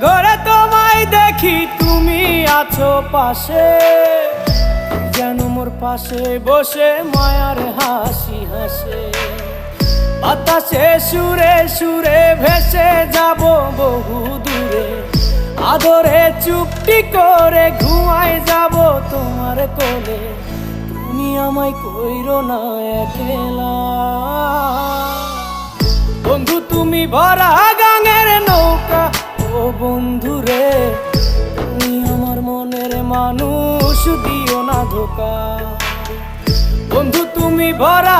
ঘরে তোমায় দেখি তুমি আছো পাশে, যেন মোর পাশে বসে মায়ার হাসি হাসে। বাতাসে সুরে সুরে ভেসে যাব বহু দূরে, আদরে চুপটি করে ঘুমায় যাব তোমার কোলে। তুমি আমায় কইরো না একলা বন্ধু, তুমি ভরা গাঙের নৌকা। ও বন্ধু রে, তুমি আমার মনের মানুষ, দিও না ধোকা। বন্ধু তুমি ভরা